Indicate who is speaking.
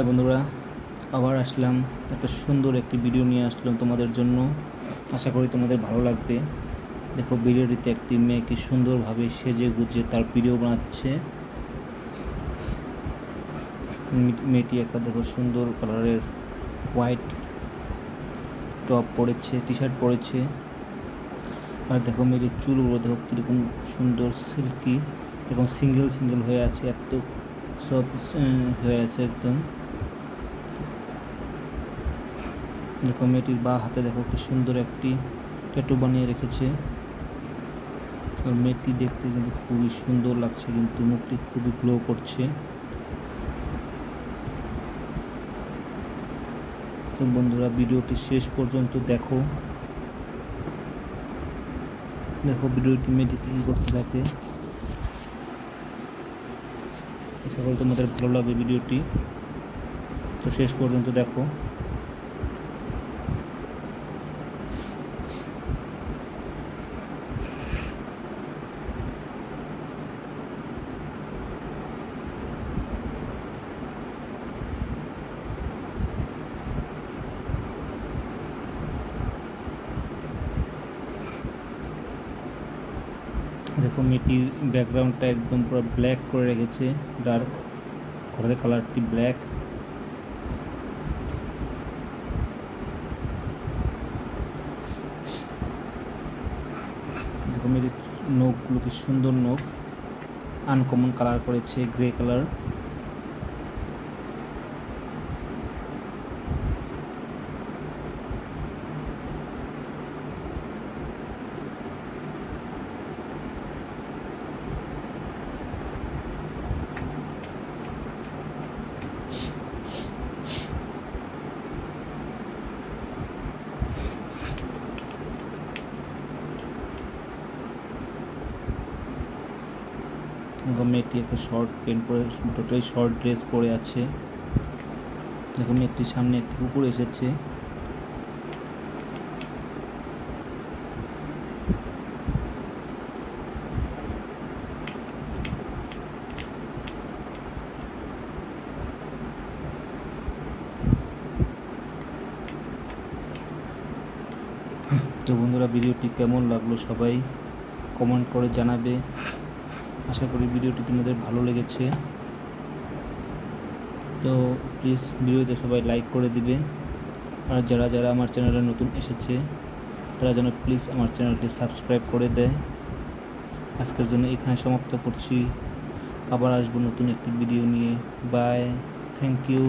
Speaker 1: বন্ধুরা, আবার আসলাম একটা সুন্দর একটি ভিডিও নিয়ে আসলাম তোমাদের জন্য। আশা করি তোমাদের ভালো লাগবে। দেখো, ভিডিওটিতে একটি মেয়ে কি সুন্দরভাবে সেজে গুজে তার ভিডিও বানাচ্ছে। মেয়েটি একটা দেখো সুন্দর কালারের হোয়াইট টপ পরেছে, টি শার্ট পরেছে। আর দেখো মেয়েটির চুলগুলো দেখো কীরকম সুন্দর সিল্কি এবং সিঙ্গেল সিঙ্গেল হয়ে আছে, এত সব হয়ে আছে একদম। দেখো মেয়েটির বাঁ হাতে দেখো কি সুন্দর একটি ট্যাটু বানিয়ে রেখেছে। আর মেয়েটি দেখতে কিন্তু খুবই সুন্দর লাগছে, কিন্তু মুখটি খুবই গ্লো করছে। তো বন্ধুরা, ভিডিওটি শেষ পর্যন্ত দেখো। ভিডিওটি মেয়েটি কী করতে থাকে। আশা করি তোমাদের ভালো লাগবে ভিডিওটি, তো শেষ পর্যন্ত দেখো। দেখো মেয়েটির ব্যাকগ্রাউন্ডটা একদম পুরো ব্ল্যাক করে রেখেছে, ডার্ক, ঘরের কালারটি ব্ল্যাক। দেখো মেয়েটির নখগুলো কি সুন্দর নখ, আনকমন কালার করেছে, গ্রে কালার। মেয়েটি একটা শর্ট প্যান্ট পরে, টোটালি শর্ট ড্রেস পরে আছে। দেখো মেয়েটির সামনে একটি কুকুর এসেছে। তো বন্ধুরা, ভিডিওটি কেমন লাগলো সবাই কমেন্ট করে জানাবে। আশা করি ভিডিওটি তোমাদের ভালো লেগেছে। তো প্লিজ ভিডিওতে সবাই লাইক করে দিবে। আর যারা যারা আমার চ্যানেলে নতুন এসেছে তারা যেন প্লিজ আমার চ্যানেলটি সাবস্ক্রাইব করে দেয়। আজকের জন্য এখানে সমাপ্ত করছি। আবার আসবো নতুন একটি ভিডিও নিয়ে। Bye, thank you.